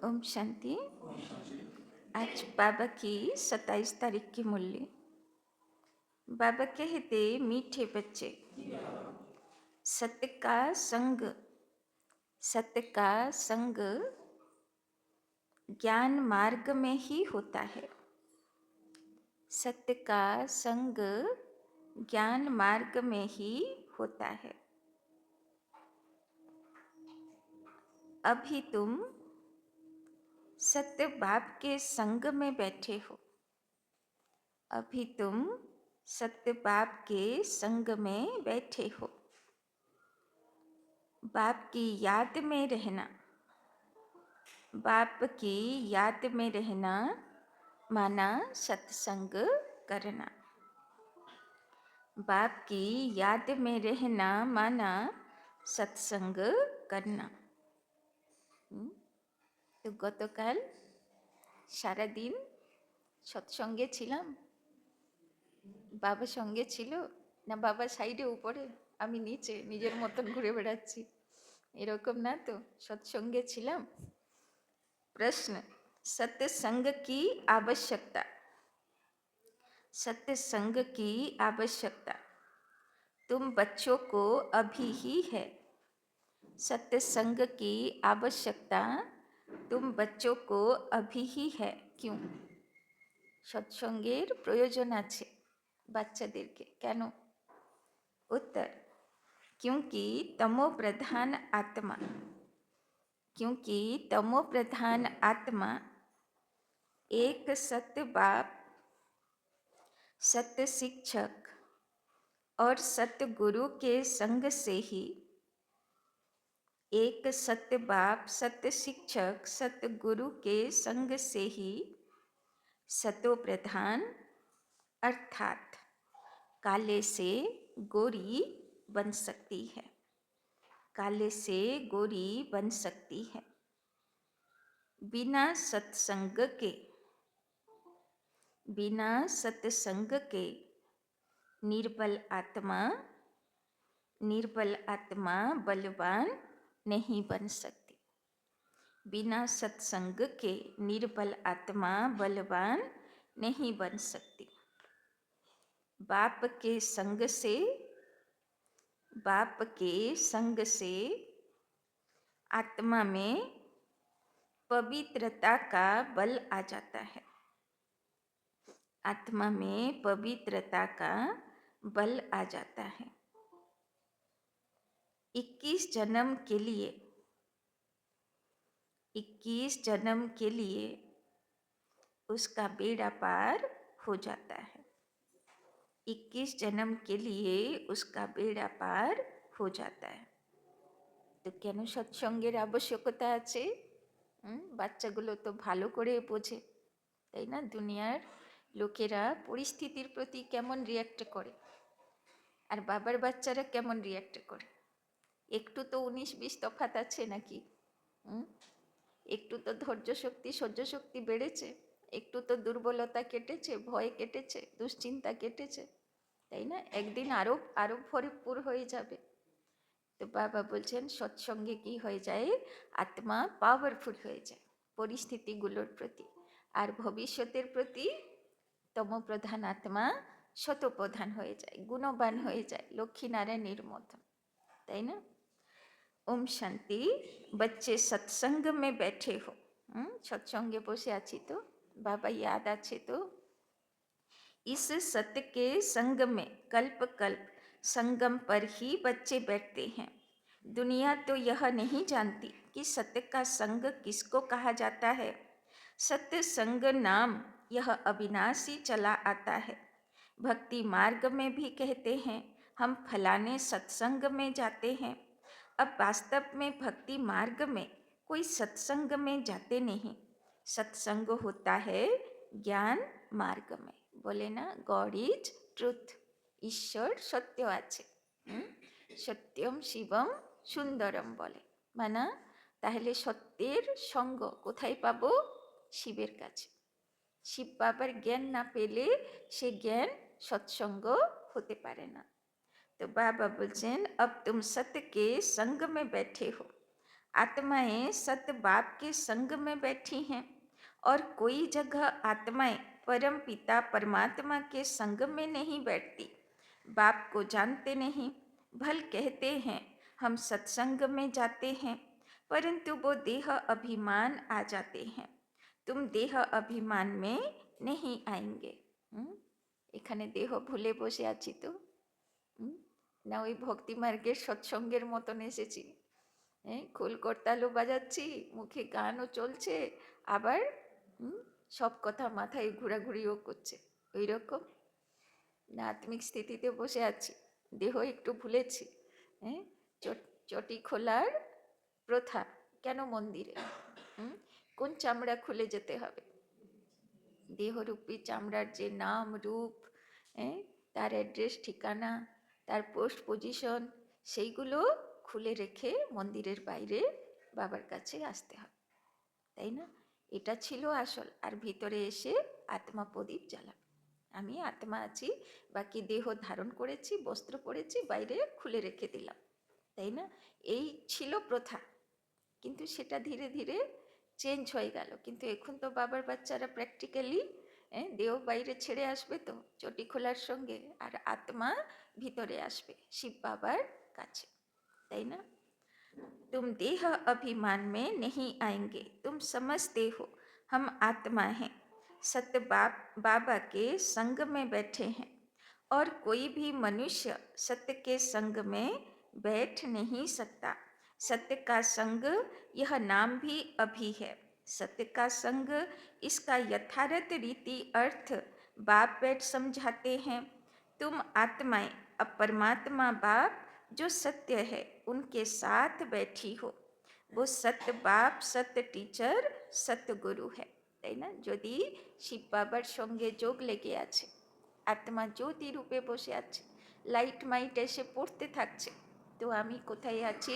ओम शांति। आज बाबा की 27 तारीख की मुरली। बाबा कहते, मीठे बच्चे, सत्य का संग, सत्य का संग ज्ञान मार्ग में ही होता है। सत्य का संग ज्ञान मार्ग में ही होता है। अभी तुम सत्य बाप के संग में बैठे हो। अभी तुम सत्य बाप के संग में बैठे हो। बाप की याद में रहना, बाप की याद में रहना माना सत्संग करना। बाप की याद में रहना माना सत्संग करना। তো গতকাল সারাদিন সৎসঙ্গে ছিলাম। বাবা সঙ্গে ছিল না, বাবা সাইডে উপরে, আমি নিচে নিজের মতন ঘুরে বেড়াচ্ছি, এরকম না তো? সৎসঙ্গে ছিলাম। प्रश्न, सत्संग की आवश्यकता। सत्संग की आवश्यकता तुम बच्चों को अभी ही है। सत्संग की आवश्यकता तुम बच्चों को अभी ही है। क्यों? सत्संगेर प्रयोजन आछे बाच्चादेरके। केन? उत्तर, क्योंकि तमो प्रधान आत्मा, क्योंकि तमो प्रधान आत्मा एक सत्य बाप, सत्य शिक्षक और सत्य गुरु के संग से ही, एक सत्य बाप, सत्य शिक्षक, सत्य गुरु के संग से ही सतो प्रधान अर्थात काले से गोरी बन सकती है। काले से गोरी बन सकती है। बिना सत्संग के, बिना सत्संग के निर्बल आत्मा, निर्बल आत्मा बलवान नहीं बन सकती। बिना सत्संग के निर्बल आत्मा बलवान नहीं बन सकती। बाप के संग से, बाप के संग से आत्मा में पवित्रता का बल आ जाता है। आत्मा में पवित्रता का बल आ जाता है। 21 जन्म के लिए, 21 जन्म के लिए उसका बेड़ा पार हो जाता है। 21 जन्म के लिए उसका बेड़ा पार हो जाता है। तो কেন সৎসঙ্গের আবশ্যকতা আছে? বাচ্চাগুলো তো ভালো করে বোঝে, তাই না? দুনিয়ার লোকেরা পরিস্থিতির প্রতি কেমন রিয়্যাক্ট করে, আর বাবার বাচ্চারা কেমন রিয়্যাক্ট করে। একটু তো 19-20 তফাৎ আছে নাকি? একটু তো ধৈর্য শক্তি, সহ্য শক্তি বেড়েছে, একটু তো দুর্বলতা কেটেছে, ভয় কেটেছে, দুশ্চিন্তা কেটেছে, তাই না? একদিন আরো আরো ভরপুর হয়ে যাবে। তো বাবা বলছেন সৎসঙ্গে কি হয়ে যায়? আত্মা পাওয়ারফুল হয়ে যায় পরিস্থিতিগুলোর প্রতি, আর ভবিষ্যতের প্রতি তমপ্রধান আত্মা শতপ্রধান হয়ে যায়, গুণবান হয়ে যায়, লক্ষ্মীনারায়ণের মতো, তাই না? ओम शांति। बच्चे सत्संग में बैठे हो। सत्संगे बसे आछि तो बाबा याद आछे तो इस सत्य के संग में कल्प कल्प संगम पर ही बच्चे बैठते हैं। दुनिया तो यह नहीं जानती कि सत्य का संग किसको कहा जाता है। सत्य संग नाम यह अविनाशी चला आता है। भक्ति मार्ग में भी कहते हैं हम फलाने सत्संग में जाते हैं। अब वास्तव में भक्ति मार्ग में कोई सत्संग में जाते नहीं। सत्संग होता है ज्ञान मार्ग में। बोले ना, गॉड इज ट्रुथ। ईश्वर सत्य आछे। सत्यम शिवम सुंदरम बोले, माना ताहले सत्येर संग कोथाय पाबो? शिवेर काछे। शिव बाबार ज्ञान ना पेले से ज्ञान सत्संग होते पारे ना। तो बाबा बोलছেন अब तुम सत्य के संग में बैठे हो। आत्माएं सत बाप के संग में बैठी हैं और कोई जगह आत्माएं परम पिता परमात्मा के संग में नहीं बैठती। बाप को जानते नहीं, भल कहते हैं हम सत्संग में जाते हैं, परंतु वो देह अभिमान आ जाते हैं। तुम देह अभिमान में नहीं आएंगे। এখানে দেহ ভুলে বসে আছি তো, না ওই ভক্তি মার্গের সৎসঙ্গের মতন এসেছি? খোল করতালও বাজাচ্ছি, মুখে গানও চলছে, আবার সব কথা মাথায় ঘোরাঘুরিও করছে, ওই রকম না আত্মিক স্থিতিতে বসে আছি, দেহ একটু ভুলেছি। চটি খোলার প্রথা কেন মন্দিরে? কোন চামড়া খুলে যেতে হবে? দেহরূপী চামড়ার যে নাম রূপ, তার অ্যাড্রেস ঠিকানা, তার পোস্ট পজিশন, সেইগুলো খুলে রেখে মন্দিরের বাইরে বাবার কাছে আসতে হবে, তাই না? এটা ছিল আসল। আর ভিতরে এসে আত্মা প্রদীপ জ্বালাবে। আমি আত্মা আছি, বাকি দেহ ধারণ করেছি, বস্ত্র পরেছি, বাইরে খুলে রেখে দিলাম, তাই না? এই ছিল প্রথা, কিন্তু সেটা ধীরে ধীরে চেঞ্জ হয়ে গেল। কিন্তু এখন তো বাবার বাচ্চারা প্র্যাকটিক্যালি দেহ বাইরে ছেড়ে আসবে তো চটি খোলার সঙ্গে, আর আত্মা ভিতরে আসবে শিব বাবার কাছে, তাই না? तुम देह अभिमान में नहीं आएंगे, तुम समझते हो हम आत्मा हैं, सत्य बाबा के संग में बैठे हैं। और कोई भी मनुष्य सत्य के संग में बैठ नहीं सकता। सत्य का संग यह नाम भी अभी है। सत्य का संग, इसका यथार्थ रीति अर्थ बाप बैठ समझाते हैं। तुम आत्माएं अब परमात्मा बाप जो सत्य है उनके साथ बैठी हो। वो सत्य बाप, सत्य टीचर, सत्य गुरु है, তাই না? যদি শিব বাবার সঙ্গে যোগ লেগে আছে, আত্মা জ্যোতি রূপে বসে আছে, লাইট মাইট এসে পড়তে থাকছে, তো আমি কোথায় আছি?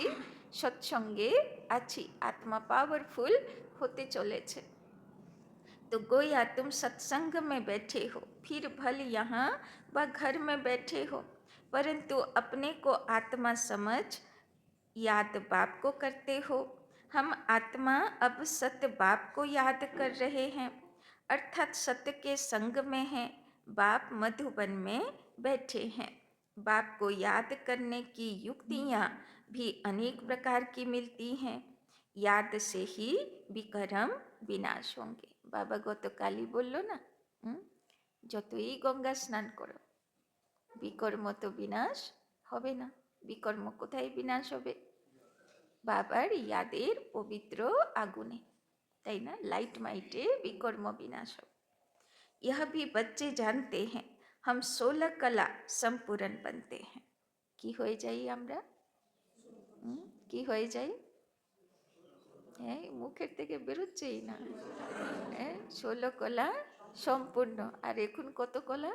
সৎসঙ্গে আছি, আত্মা পাওয়ারফুল হতে চলেছে। तो गोया तुम सत्संग में बैठे हो, फिर भल यहाँ व घर में बैठे हो, परंतु अपने को आत्मा समझ याद बाप को करते हो। हम आत्मा अब सत्य बाप को याद कर रहे हैं, अर्थात सत्य के संग में हैं। बाप मधुबन में बैठे हैं। बाप को याद करने की युक्तियाँ भी अनेक प्रकार की मिलती हैं। याद से ही विकर्म विनाश होंगे। बाबा गतकाली बोलो ना, যতই গঙ্গা স্নান করো বিকর্ম তো বিনাশ হবে না। বিকর্ম কোথায় বিনাশ হবে? বাবার ইয়াদের পবিত্র আগুনে, তাই না? লাইট মাইটে বিকর্ম বিনাশ হবে। यह भी बच्चे जानते हैं हम 16 कला संपूर्ण बनते हैं। কি হয়ে যাই আমরা? কি হয়ে যাই? মুখের থেকে বেরোচ্ছেই না। 16 কলা সম্পূর্ণ। আর এখন কত কলা?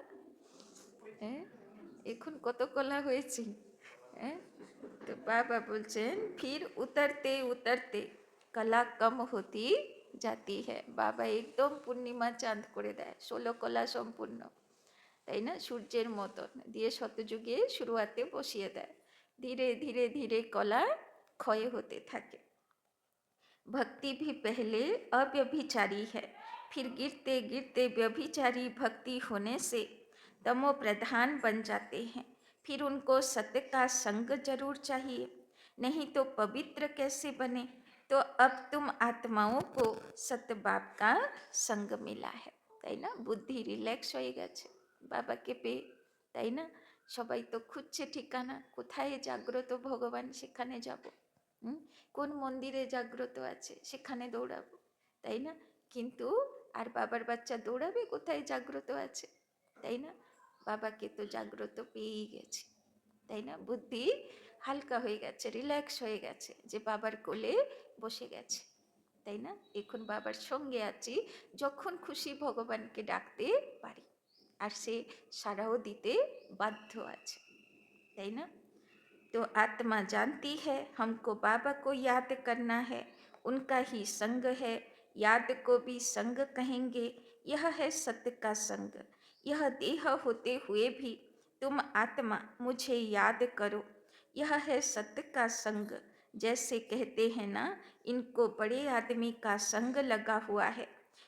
এখন কত কলা হয়েছি? तो बाबा बोलছেন फिर उतरते उतरते कला कम होती जाती है। বাবা একদম পূর্ণিমা চাঁদ করে দেয়, 16 কলা সম্পূর্ণ, তাই না? সূর্যের মতন দিয়ে শতযুগে শুরুয়াতে বসিয়ে দেয়। ধীরে ধীরে ধীরে কলা ক্ষয় হতে থাকে। भक्ति भी पहले अव्यभिचारी है, फिर गिरते गिरते व्यभिचारी भक्ति होने से तमो प्रधान बन जाते हैं। फिर उनको सत्य का संग जरूर चाहिए, नहीं तो पवित्र कैसे बने? तो अब तुम आत्माओं को सत्य बाप का संग मिला है, তাই না? বুদ্ধি রিল্যাক্স হয়ে গেছে বাবাকে পেয়ে, তাই না? সবাই তো খুঁজছে ঠিকানা, কোথায় জাগ্রত ভগবান, সেখানে যাব। কোন মন্দিরে জাগ্রত আছে সেখানে দৌড়াবো, তাই না? কিন্তু আর বাবার বাচ্চা দৌড়াবে কোথায় জাগ্রত আছে, তাই না? বাবাকে তো জাগ্রত পেয়েই গেছে, তাই না? বুদ্ধি হালকা হয়ে গেছে, রিল্যাক্স হয়ে গেছে, যে বাবার কোলে বসে গেছে, তাই না? এখন বাবার সঙ্গে আছি, যখন খুশি ভগবানকে ডাকতে পারি, আর সে সাড়াও দিতে বাধ্য আছে, তাই না? तो आत्मा जानती है हमको बाबा को याद करना है, उनका ही संग है, याद को भी संग कहेंगे। यह है सत्य का संग। यह देह होते हुए भी तुम आत्मा मुझे याद करो, यह है सत्य का संग। जैसे कहते हैं ना, इनको बड़े आदमी का संग लगा हुआ है,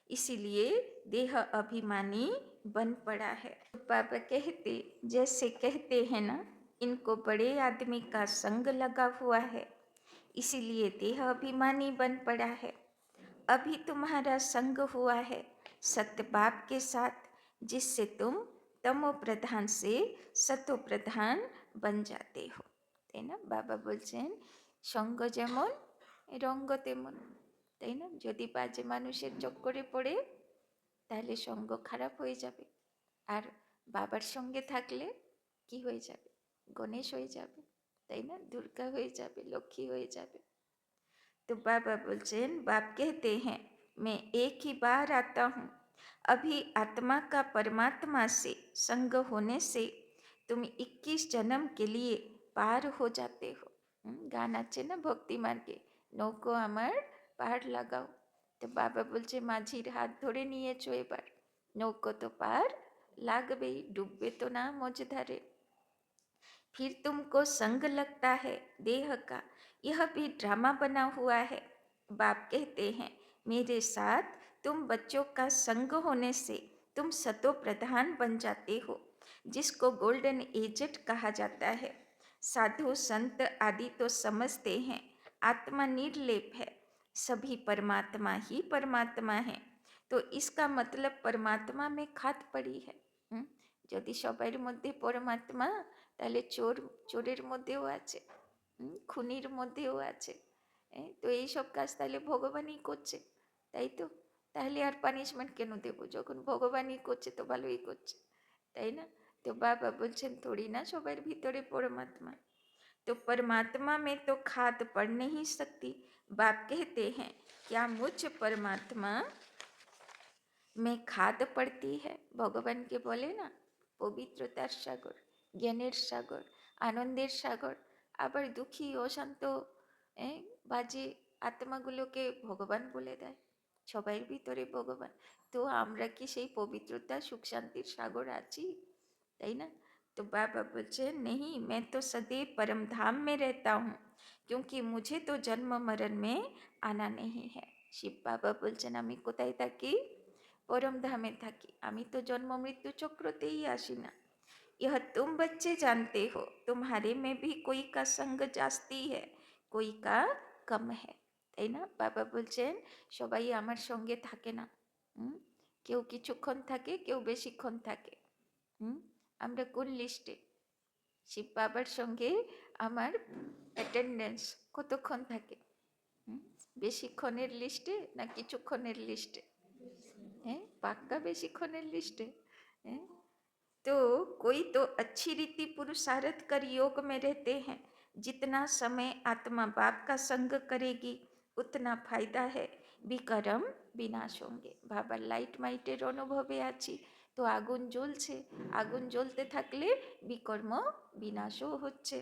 इसीलिए देह अभिमानी बन पड़ा है। बाबा कहते, जैसे कहते हैं ना, इनको बड़े आदमी का संग लगा हुआ है, इसीलिए देह अभिमानी बन पड़ा है। अभी तुम्हारा संग हुआ है सत्य बाप के साथ, जिससे तुम तमो प्रधान से सतो प्रधान बन जाते हो। তাই না? বাবা বলছেন সঙ্গ যেমন রঙ্গ তেমন, তাই না? যদি বাজে মানুষের চক্করে পড়ে তাহলে সঙ্গ খারাপ হয়ে যাবে, আর বাবার সঙ্গে থাকলে কি হয়ে যাবে? গণেশ হয়ে যাবে, তাই না? দুর্গা হয়ে যাবে, লক্ষ্মী হয়ে যাবে। तो बाबा बोलचैन बाप कहते हैं, मैं एक ही बार आता हूँ। अभी आत्मा का परमात्मा से संग होने से तुम 21 जन्म के लिए पार हो जाते हो। गान আছে না ভক্তি মার্গে, নৌকো আমার পার লাগাও। তো বাবা বলছে মাঝির হাত ধরে নিয়েছো, এবার নৌকো তো পার লাগবেই, ডুববে তো না মঝধারে। फिर तुमको संग लगता है देह का, यह भी ड्रामा बना हुआ है। बाप कहते हैं, मेरे साथ तुम बच्चों का संग होने से तुम सतो प्रधान बन जाते हो, जिसको गोल्डन एजेड कहा जाता है। साधु संत आदि तो समझते हैं आत्मा निर्लेप है, सभी परमात्मा ही परमात्मा है। तो इसका मतलब परमात्मा में खाद पड़ी है। यदि सबार मध्य परमात्मा, তাহলে চোরের মধ্যেও আছে, খুনির মধ্যেও আছে। তো এইসব কাজ তাহলে ভগবানই করছে, তাই তো? তাহলে আর পানিশমেন্ট কেন দেব, যখন ভগবানই করছে তো ভালোই করছে, তাই না? তো বাবা বলছেন থোড়ি না সবার ভিতরে परमात्मा, तो परमात्मा में तो खाद पड़ नहीं सकती। बाप कहते हैं, क्या मुझ परमात्मा में खाद पड़ती है? भगवान के बोले ना, पवित्रतार सागर, জ্ঞানের সাগর, আনন্দের সাগর। আবার দুঃখী অশান্ত বাজে আত্মাগুলোকে ভগবান বলে দেয়, সবার ভিতরে ভগবান। তো আমরা কি সেই পবিত্রতা সুখ শান্তির সাগর আছি, তাই না? तो बाबा बोलते नहीं, मैं तो सदैव परम धाम में रहता हूँ, क्योंकि मुझे तो जन्म मरण में आना नहीं है। शिव बाबा बोलছেন আমি কোথায় থাকি? परम धामे থাকি, আমি তো জন্ম মৃত্যু চক্রতেই আসি না। यह तुम बच्चे जानते हो, तुम्हारे में भी कोई का संग जास्ती है, कोई का कम है, তাই না? বাবা বলছেন সবাই আমার সঙ্গে থাকে না, কেউ কিছুক্ষণ থাকে, কেউ বেশিক্ষণ থাকে। আমরা কোন লিস্টে? শিব বাবার সঙ্গে আমার অ্যাটেন্ডেন্স কতক্ষণ থাকে? বেশিক্ষণের লিস্টে না কিছুক্ষণের লিস্টে? পাক্কা বেশিক্ষণের লিস্টে। तो कोई तो अच्छी रीति पुरुषार्थ कर योग में रहते हैं। जितना समय आत्मा बाप का संग करेगी उतना फायदा है, विकर्म विनाश होंगे। बाबा लाइट माइटेर अनुभवे आছি, तो आगुन জ্বলছে, आगुन জ্বলতে থাকলে विकर्म विनाशो হচ্ছে।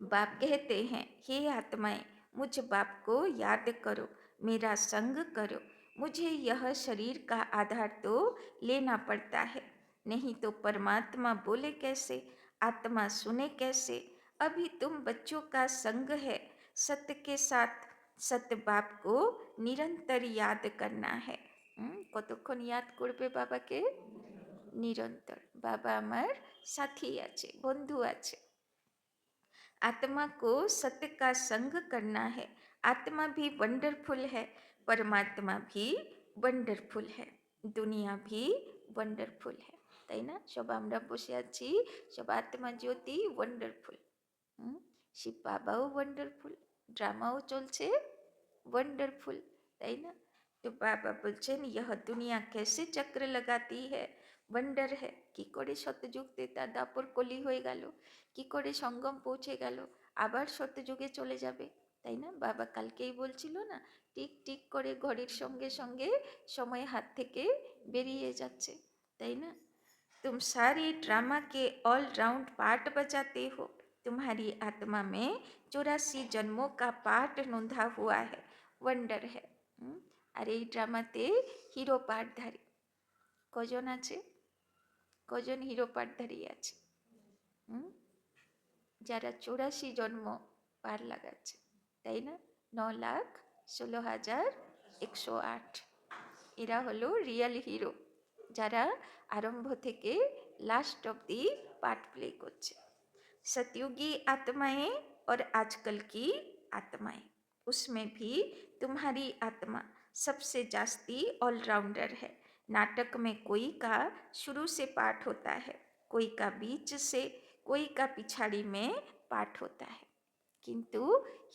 बाप कहते हैं, हे आत्माएं, मुझ बाप को याद करो, मेरा संग करो। मुझे यह शरीर का आधार तो लेना पड़ता है, नहीं तो परमात्मा बोले कैसे, आत्मा सुने कैसे। अभी तुम बच्चों का संग है, सत्य के साथ सत्य बाप को निरंतर याद करना है। কতক্ষণ याद করবে বাবাকে? নিরন্তর। বাবা আমার সাথী আছে, বন্ধু আছে। आत्मा को सत्य का संग करना है। आत्मा भी वंडरफुल है, परमात्मा भी वंडरफुल है, दुनिया भी वंडरफुल है, তাই না? সব আমরা বসে আছি, সব আত্মা জ্যোতি ওয়ান্ডারফুল। শিব বাবাও ওয়ান্ডারফুল, ড্রামাও চলছে ওয়ান্ডারফুল, তাই না? তো বাবা বলছেন यह दुनिया कैसे चक्र लगाती है, ওয়ান্ডার है। কি করে সত্যযুগ ত্রেতা দাপর কলি হয়ে গেল, কি করে সঙ্গম পৌঁছে গেল, আবার সত্যযুগে চলে যাবে, তাই না? বাবা কালকেই বলছিল না, টিক টিক করে ঘড়ির সঙ্গে সঙ্গে সময় হাত থেকে বেরিয়ে যাচ্ছে, তাই না? तुम सारे ड्रामा के ऑल राउंड पार्ट बजाते हो। तुम्हारी आत्मा में 84 जन्मों का पार्ट नोंधा हुआ है, वंडर है। আর এই ড্রামাতে হিরো পার্টধারী কজন আছে? কজন হিরো পার্টধারী আছে? যারা 84 জন্ম পার লাগাচ্ছে, তাই না? 9,16,108 এরা হলো রিয়েল হিরো, যারা আরম্ভ থেকে লাস্ট অব্দি पार्ट प्ले করছে। सतयुगी आत्माएं और आजकल की आत्माएं, उसमें भी तुम्हारी आत्मा सबसे जास्ती ऑलराउंडर है। नाटक में कोई का शुरू से पाठ होता है, कोई का बीच से, कोई का पिछाड़ी में पाठ होता है, किंतु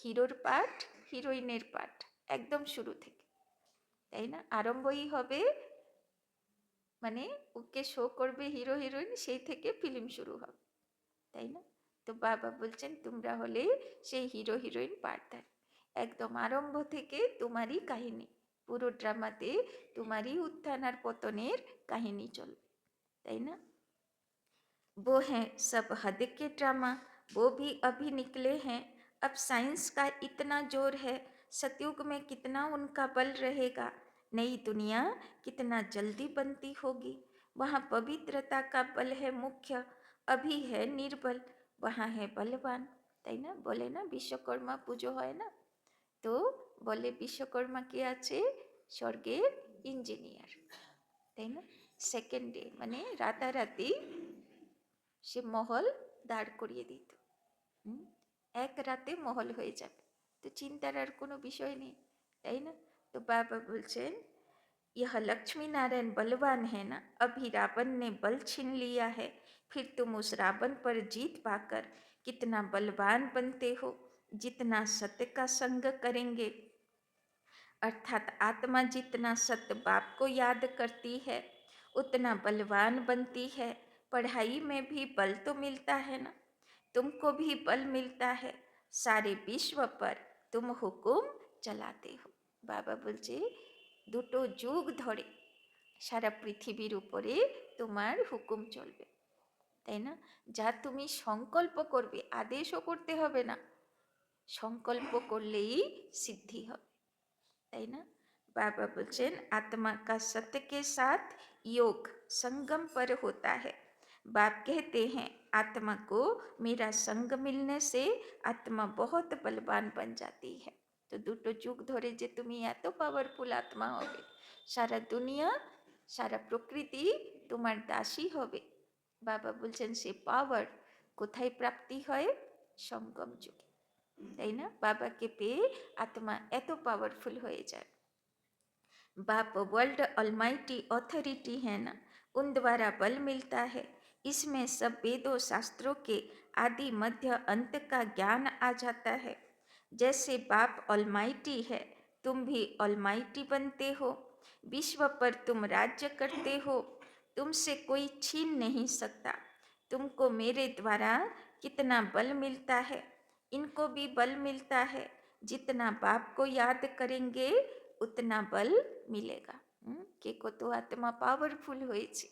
হিরোর পাঠ, হিরোইনের পাঠ একদম শুরু থেকে, তাই না? আরম্ভই হবে, মানে ওকে শো করবে হিরো হিরোইন, সেই থেকে ফিল্ম শুরু হবে, তাই না? তো বাবা বলছেন তোমরা হলে সেই হিরো হিরোইন পার্টনার, একদম আরম্ভ থেকে তোমারই কাহিনী, পুরো ড্রামাতে তোমারই উত্থান আর পতনের কাহিনী চলবে, তাই না? वो हैं सब हद के ड्रामा, वो भी अभी निकले हैं। अब साइंस का इतना जोर है, सतयुग में कितना उनका बल रहेगा। नई दुनिया कितना जल्दी बनती होगी, वहाँ पवित्रता का बल है मुख्य, अभी है निर्बल, वहाँ है बलवान, তাই না? বলে না বিশ্বকর্মা পুজো হয় না, তো বলে বিশ্বকর্মা কে আছে, স্বর্গের ইঞ্জিনিয়ার, তাই না? সেকেন্ডে মানে রাতারাতি সে মহল দাঁড় করিয়ে দিত, এক রাতে মহল হয়ে যাবে, তো চিন্তার আর কোনো বিষয় নেই, তাই না? তো বাবা বলছেন यह लक्ष्मी नारायण बलवान है ना, अभी रावण ने बल छीन लिया है, फिर तुम उस रावण पर जीत पाकर कितना बलवान बनते हो। जितना सत्य का संग करेंगे, अर्थात आत्मा जितना सत्य बाप को याद करती है उतना बलवान बनती है। पढ़ाई में भी बल तो मिलता है ना, तुमको भी बल मिलता है, सारे विश्व पर तुम हुकुम चलाते हो। बाबा बोलছে দুটো যুগ ধরে সারা পৃথিবীর উপরে তোমার হুকুম চলবে, তাই না? যা তুমি সংকল্প করবে, আদেশও করতে হবে না, সংকল্প করলেই সিদ্ধি হবে, তাই না? बाबा बोलचेन आत्मा का सत्य के साथ योग संगम पर होता है। बाप कहते हैं आत्मा को मेरा संग मिलने से आत्मा बहुत बलवान बन जाती है। तो দুটো যুগ ধরে যে তুমি এত পাওয়ারফুল আত্মা হবে, সারা দুনিয়া সারা প্রকৃতি তোমার দাসী হবে। বাবা বলছেন সে পাওয়ার কোথায় প্রাপ্তি হয়, সঙ্গম যুগে, তাই না? বাবাকে পেয়ে আত্মা এত পাওয়ারফুল হয়ে যায়। बाप वर्ल्ड ऑलमाइटी ऑथोरिटी है ना, उन द्वारा बल मिलता है। इसमें सब वेदों शास्त्रों के आदि मध्य अंत का ज्ञान आ जाता है। जैसे बाप ऑलमाइटी है, तुम भी ऑलमाइटी बनते हो, विश्व पर तुम राज्य करते हो, तुमसे कोई छीन नहीं सकता। तुमको मेरे द्वारा कितना बल मिलता है, इनको भी बल मिलता है। जितना बाप को याद करेंगे উতনা বল মিলেগা। কে কত আত্মা পাওয়ারফুল হয়েছে,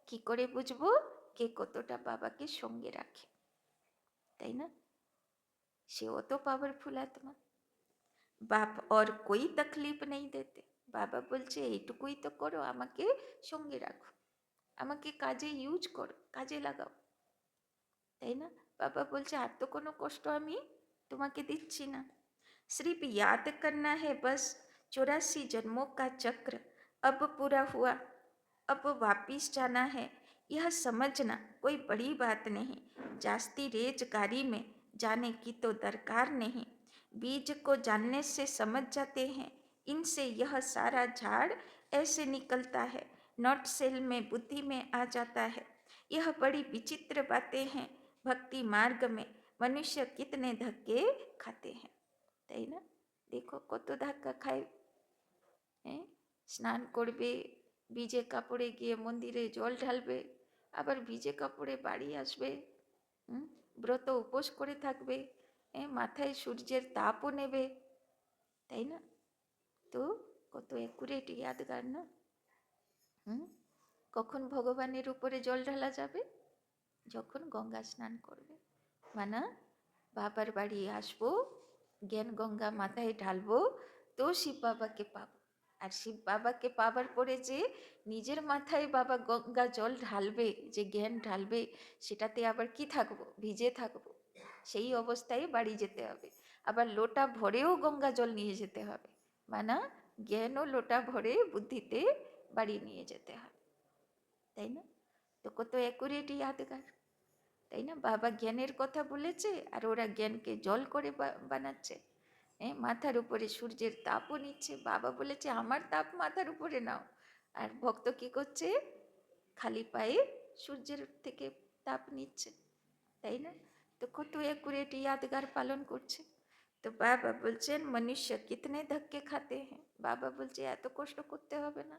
কি করে বুঝবো কে কতটা বাবাকে সঙ্গে রাখে, তাই না? সে অত পাওয়ারফুল আত্মা। বাপ और कोई तकलीफ नहीं देते, বাবা বলছে এইটুকুই তো করো, আমাকে সঙ্গে রাখো, আমাকে কাজে ইউজ করো, কাজে লাগাও, তাই না? বাবা বলছে আর তো কোনো কষ্ট আমি তোমাকে দিচ্ছি না, सिर्फ याद करना है बस। 84 जन्मों का चक्र अब पूरा हुआ, अब वापिस जाना है, यह समझना कोई बड़ी बात नहीं। जास्ती रेजगारी में जाने की तो दरकार नहीं, बीज को जानने से समझ जाते हैं, इनसे यह सारा झाड़ ऐसे निकलता है, नॉट सेल में बुद्धि में आ जाता है। यह बड़ी विचित्र बातें हैं, भक्ति मार्ग में मनुष्य कितने धक्के खाते हैं, তাই না? দেখো কত ধাক্কা খায়, হ্যাঁ? স্নান করবে, ভিজে কাপড়ে গিয়ে মন্দিরে জল ঢালবে, আবার ভিজে কাপড়ে বাড়ি আসবে, ব্রত উপোস করে থাকবে, মাথায় সূর্যের তাপও নেবে, তাই না? তো কত অ্যাকুরেট ইয়াদগার না। কখন ভগবানের উপরে জল ঢালা যাবে, যখন গঙ্গা স্নান করবে, মানে বাবার বাড়ি আসবো, জ্ঞান গঙ্গা মাথায় ঢালবো, তো শিব বাবাকে পাবো। আর শিব বাবাকে পাবার পরে যে নিজের মাথায় বাবা গঙ্গা জল ঢালবে, যে জ্ঞান ঢালবে, সেটাতে আবার কি থাকবো, ভিজে থাকবো, সেই অবস্থায় বাড়ি যেতে হবে। আবার লোটা ভরেও গঙ্গা জল নিয়ে যেতে হবে, মানে জ্ঞানও লোটা ভরে বুদ্ধিতে বাড়ি নিয়ে যেতে হবে, তাই না? তো কত অ্যাকুরেট ইয়াদগার, তাই না? বাবা জ্ঞানের কথা বলেছে আর ওরা জ্ঞানকে জল করে বানাচ্ছে। মাথার উপরে সূর্যের তাপও নিচ্ছে, বাবা বলেছে আমার তাপ মাথার উপরে নাও, আর ভক্ত কি করছে? খালি পায়ে সূর্যের থেকে তাপ নিচ্ছে, তাই না? তো কত অ্যাকুরেট यादगार পালন করছে। তো বাবা বলছেন মনুষ্য কিতনে ধক্কে খাতে হ্যাঁ, বাবা বলছে এত কষ্ট করতে হবে না,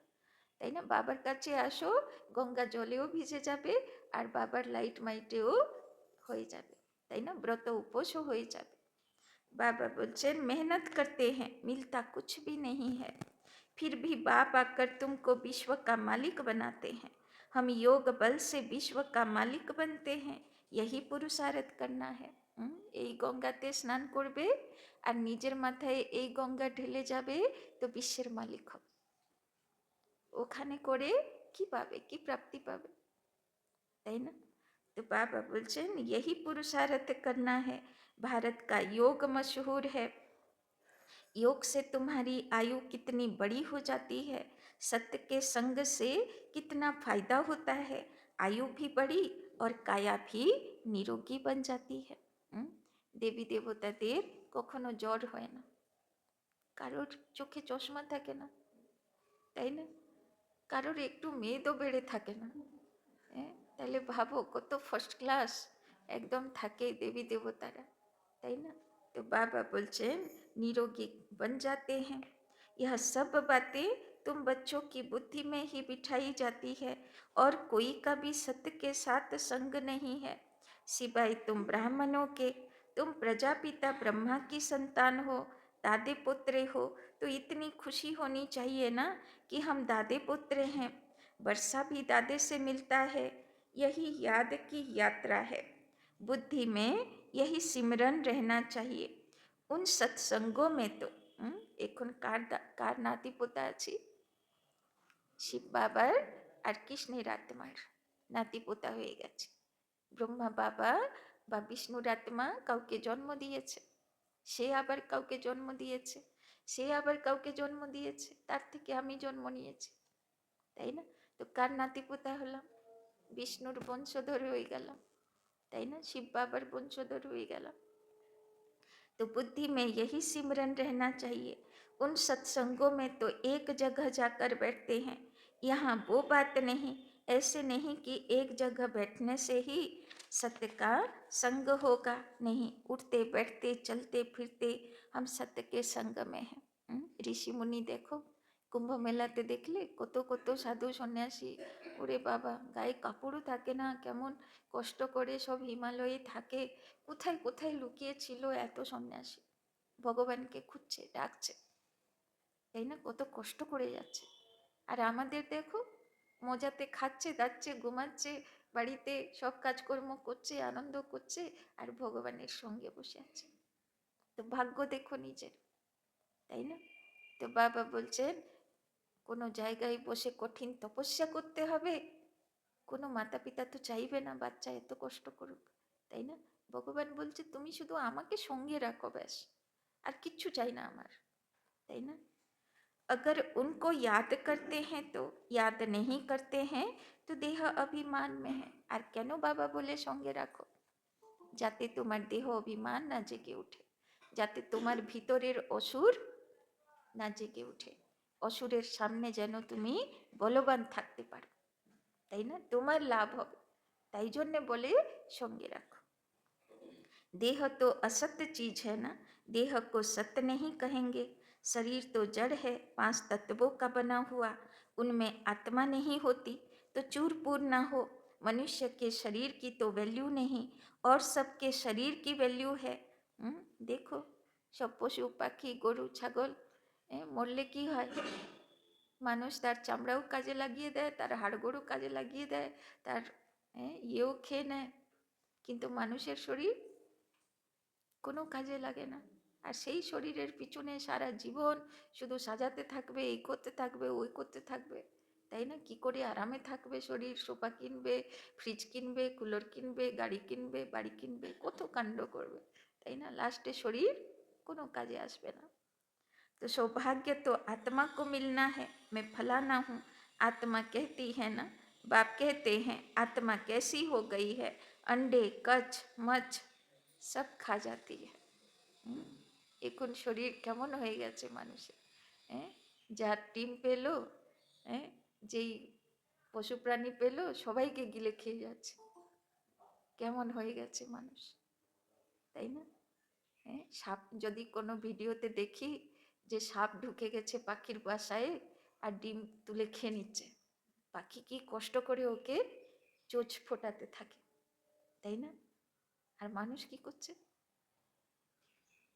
তাই না? বাবার কাছে আসো, গঙ্গা জলেও ভিজে যাবে আর বাবার লাইট মাইটেও হয়ে যাবে, তাই না? ব্রত উপোসও হয়ে যাবে। बाबा बोलते मेहनत करते हैं, मिलता कुछ भी नहीं है, फिर भी बाप आकर तुमको विश्व का मालिक बनाते हैं। हम योग बल से विश्व का मालिक बनते हैं, यही पुरुषार्थ करना है। এই গঙ্গাতে স্নান করবে আর নিজের মাথায় এই গঙ্গা ঢেলে যাবে, তো বিশ্বের মালিক হবে। ওখানে করে কি পাবে, কি প্রাপ্তি পাবে, তাই না? तो बाबा बोलते यही पुरुषार्थ करना है। भारत का योग मशहूर है, योग से तुम्हारी आयु कितनी बड़ी हो जाती है, सत्य के संग से कितना फायदा होता है, आयु भी बढ़ी और काया भी निरोगी बन जाती है। देवी देवताদের কখনো জ্বর হয় না, কারোর চোখে চশমা থাকে না, তাই না? কারোর একটু মেদও বেড়ে থাকে না। তাহলে ভাবো কত ফার্স্ট ক্লাস একদম থাকে দেवी देवतारा, তাই না? तो बाबा बोलते निरोगी बन जाते हैं। यह सब बातें तुम बच्चों की बुद्धि में ही बिठाई जाती है और कोई का भी सत्य के साथ संग नहीं है, सिवाय तुम ब्राह्मणों के। तुम प्रजापिता ब्रह्मा की संतान हो, दादे पुत्र हो, तो इतनी खुशी होनी चाहिए ना कि हम दादे पुत्र हैं। वर्षा भी दादे से मिलता है, यही याद की यात्रा है। बुद्धि में यही सिमरन रहना चाहिए। उन सत्संगों में तो এখন কার নাতিপোতা আছি? শিব বাবার আর কৃষ্ণের আত্মার নাতিপোতা হয়ে গেছে। ব্রহ্মা বাবা বা বিষ্ণুর আত্মা কাউকে জন্ম দিয়েছে, সে আবার কাউকে জন্ম দিয়েছে, সে আবার কাউকে জন্ম দিয়েছে, তার থেকে আমি জন্ম নিয়েছি, তাই না? তো কার নাতিপোতা হলাম? বিষ্ণুর বংশধর হয়ে গেলাম, তাই না? শিব বাবার বংশধর হয়ে গেলাম। तो बुद्धि में यही सिमरन रहना चाहिए। उन सत्संगों में तो एक जगह जाकर बैठते हैं, यहाँ वो बात नहीं, ऐसे नहीं कि एक जगह बैठने से ही सत्य का संग होगा, नहीं, उठते बैठते चलते फिरते हम सत्य के संग में हैं। ऋषि मुनि देखो কুম্ভ মেলাতে দেখলে কত কত সাধু সন্ন্যাসী, ওরে বাবা গায়ে কাপড়ও থাকে না, কেমন কষ্ট করে সব হিমালয়ে থাকে, কোথায় কোথায় লুকিয়ে ছিল এত সন্ন্যাসী, ভগবানকে খুঁজছে ডাকছে, তাই না? কত কষ্ট করে যাচ্ছে। আর আমাদের দেখো মজাতে খাচ্ছে দাচ্ছে ঘুমাচ্ছে, বাড়িতে সব কাজকর্ম করছে, আনন্দ করছে, আর ভগবানের সঙ্গে বসে আছে। তো ভাগ্য দেখো নিজের, তাই না? তো বাবা বলছেন কোনো জায়গায় বসে কঠিন তপস্যা করতে হবে, কোনো মাতা পিতা তো চাইবে না বাচ্চা এত কষ্ট করুক, তাই না? ভগবান বলছে তুমি শুধু আমাকে সঙ্গে রাখো, ব্যাস, আর কিচ্ছু চাই না আমার, তাই না? अगर उनको याद करते हैं तो, याद नहीं करते हैं तो देह अभिमान में है। আর কেন বাবা বলে সঙ্গে রাখো? যাতে তোমার দেহ অভিমান না জেগে ওঠে, যাতে তোমার ভিতরের অসুর না জেগে ওঠে, অসুরের সামনে যেন তুমি বলবান থাকতে পারো, তাই না? তোমার লাভ হবে, তাই জন্যে বলে সঙ্গে রাখো। देह तो असत्य चीज है ना, देह को सत्य नहीं कहेंगे। शरीर तो जड़ है, 5 तत्वों का बना हुआ, उनमें आत्मा नहीं होती तो चूर पूर ना हो। मनुष्य के शरीर की तो वैल्यू नहीं और सबके शरीर की वैल्यू है। देखो सब पशु पाखी गरु छागल मरले की হয়, মানুষ তার চামড়াও কাজে লাগিয়ে দেয়, তার হাড়গোড়ও কাজে লাগিয়ে দেয়, তার ইয়েও খেয়ে নেয়, কিন্তু মানুষের শরীর কোনো কাজে লাগে না। আর সেই শরীরের পিছনে সারা জীবন শুধু সাজাতে থাকবে, এই করতে থাকবে, ওই করতে থাকবে, তাই না? কি করে আরামে থাকবে শরীর? সোফা কিনবে, ফ্রিজ কিনবে, কুলার কিনবে, গাড়ি কিনবে, বাড়ি কিনবে, কত কাণ্ড করবে, তাই না? লাস্টে শরীর কোনো কাজে আসবে না। तो सौभाग्य तो आत्मा को मिलना है, मैं फलाना हूँ। आत्मा कहती है ना, बाप कहते हैं आत्मा कैसी हो गई है, अंडे कच मच सब खा जाती है। এখন শরীর কেমন হয়ে গেছে মানুষের, হ্যাঁ? যার ডিম পেলো, হ্যাঁ, যেই পশু প্রাণী পেলো সবাইকে গিলে খেয়ে যাচ্ছে। কেমন হয়ে গেছে মানুষ, তাই না? হ্যাঁ, সাপ যদি কোনো ভিডিওতে দেখি যে সাপ ঢুকে গেছে পাখির বাসায় আর ডিম তুলে খেয়ে নিচ্ছে, পাখি কি কষ্ট করে ওকে চোঁচ ফোটাতে থাকে, তাই না? আর মানুষ কি করছে?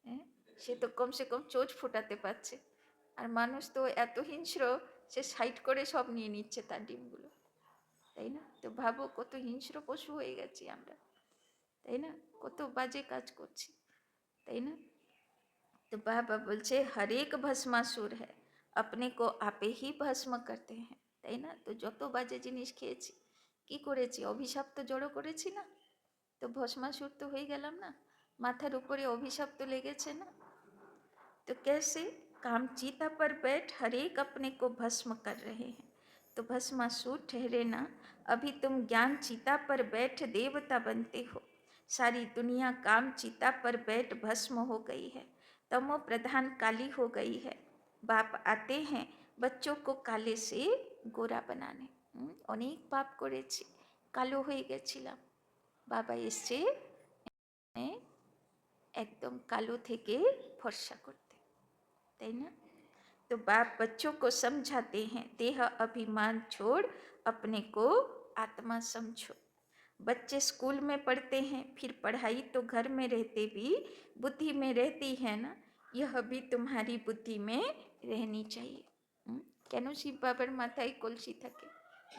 হ্যাঁ, সে তো কমসে কম চোঁচ ফোটাতে পারছে, আর মানুষ তো এত হিংস্র, সে সাইড করে সব নিয়ে নিচ্ছে তার ডিমগুলো, তাই না? তো ভাবো কত হিংস্র পশু হয়ে গেছি আমরা, তাই না? কত বাজে কাজ করছি, তাই না? तो बाबा बोलছে हर एक भस्मासुर है, अपने को आपे ही भस्म करते हैं, তাই না? তো যত বাজে জিনিস খেয়েছি, কি করেছি? অভিশাপ তো জড়ো করেছি না, তো ভস্মাসুর তো হয়ে গেলাম না, মাথার উপরে অভিশাপ তো লেগেছে না। तो कैसे? काम चीता पर बैठ हर एक अपने को भस्म कर रहे हैं, तो भस्मासुर ठहरे ना, अभी तुम ज्ञान चीता पर बैठ देवता बनते हो। सारी दुनिया काम चीता पर बैठ भस्म हो गई है, तमो प्रधान काली हो गई है। बाप आते हैं बच्चों को काले से गोरा बनाने। অনেক পাপ করেছি, কালো হয়ে গেছিলাম, বাবা এসছে একদম কালো থেকে ফর্সা করতে, তাই না? तो बाप बच्चों को समझाते हैं देह अभिमान छोड़ अपने को आत्मा समझो। बच्चे स्कूल में पढ़ते हैं, फिर पढ़ाई तो घर में रहते भी बुद्धि में रहती है ना, यह भी तुम्हारी बुद्धि में रहनी चाहिए। কেন শিব বাবার মাথায় কলসি থাকে,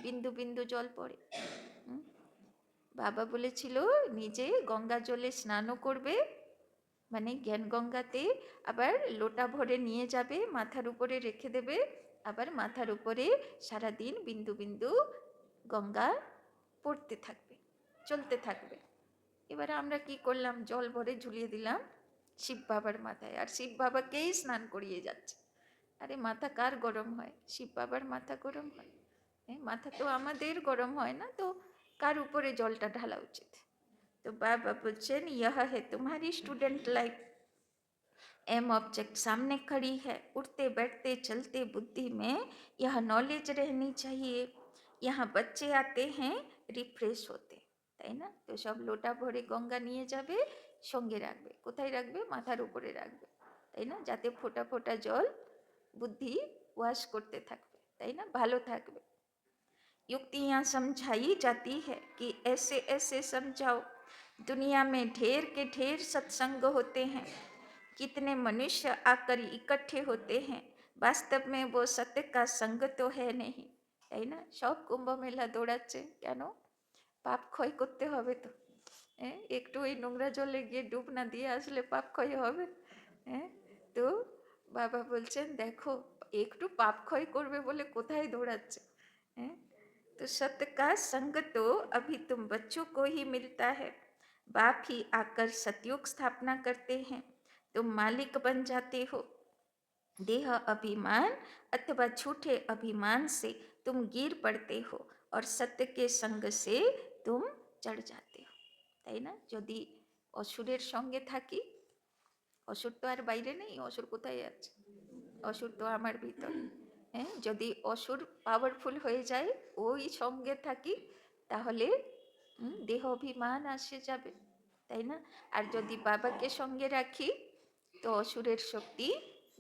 বিন্দু বিন্দু জল পড়ে? বাবা বলেছিল নিজে গঙ্গা জলে স্নানও করবে, মানে জ্ঞান গঙ্গাতে, আবার লোটা ভরে নিয়ে যাবে, মাথার উপরে রেখে দেবে, আবার মাথার উপরে সারাদিন বিন্দু বিন্দু গঙ্গা পড়তে থাকবে, চলতে থাকবে। এবারে আমরা কি করলাম? জল ভরে ঝুলিয়ে দিলাম শিব বাবার মাথায়, আর শিব বাবাকেই স্নান করিয়ে যাচ্ছে। আরে মাথা কার গরম হয়? শিব বাবার মাথা গরম হয়? মাথা তো আমাদের গরম হয় না, তো কার উপরে জলটা ঢালা উচিত? तो बाबा बोलছেন यह है तुम्हारी स्टूडेंट लाइफ, एम ऑब्जेक्ट सामने खड़ी है, उठते बैठते चलते बुद्धि में यह नॉलेज रहनी चाहिए। यहाँ बच्चे आते हैं রিফ্রেশ হতে, তাই না? তো সব লোটা ভরে গঙ্গা নিয়ে যাবে, সঙ্গে রাখবে। কোথায় রাখবে? মাথার উপরে রাখবে, তাই না? যাতে ফোঁটা ফোঁটা জল বুদ্ধি ওয়াশ করতে থাকবে, তাই না? ভালো থাকবে। युक्तियाँ समझाई जाती है कि ऐसे ऐसे समझाओ। दुनिया में ढेर के ढेर सत्संग होते हैं, कितने मनुष्य आकर इकट्ठे होते हैं, वास्तव में वो सत्य का संग तो है नहीं, তাই না? সব কুম্ভ মেলা দৌড়াচ্ছে কেন? পাপ ক্ষয় করতে হবে তো, হ্যাঁ? একটু ওই নোংরা জলে গিয়ে ডুব না দিয়ে আসলে পাপ ক্ষয় হবে? হ্যাঁ, তো বাবা বলছেন দেখো, একটু পাপ ক্ষয় করবে বলে কোথায় দৌড়াচ্ছে? হ্যাঁ, तो सत्य का संग तो अभी तुम बच्चों को ही मिलता है, बाप ही आकर सतयुग स्थापना करते हैं, तुम मालिक बन जाते हो। देह अभिमान अथवा झूठे अभिमान से तुम गिर पड़ते हो और सत्य के संग से तुम चढ़ जाते हो, তাই না? যদি অসুরের সঙ্গে থাকি, অসুর তো আর বাইরে নেই, অসুর কোথায় আছে? অসুর তো আমার ভিতরে। হ্যাঁ, যদি অসুর পাওয়ারফুল হয়ে যায়, ওই সঙ্গে থাকি, তাহলে দেহ অভিমান আসে যাবে, তাই না? আর যদি বাবাকে সঙ্গে রাখি, তো অসুরের শক্তি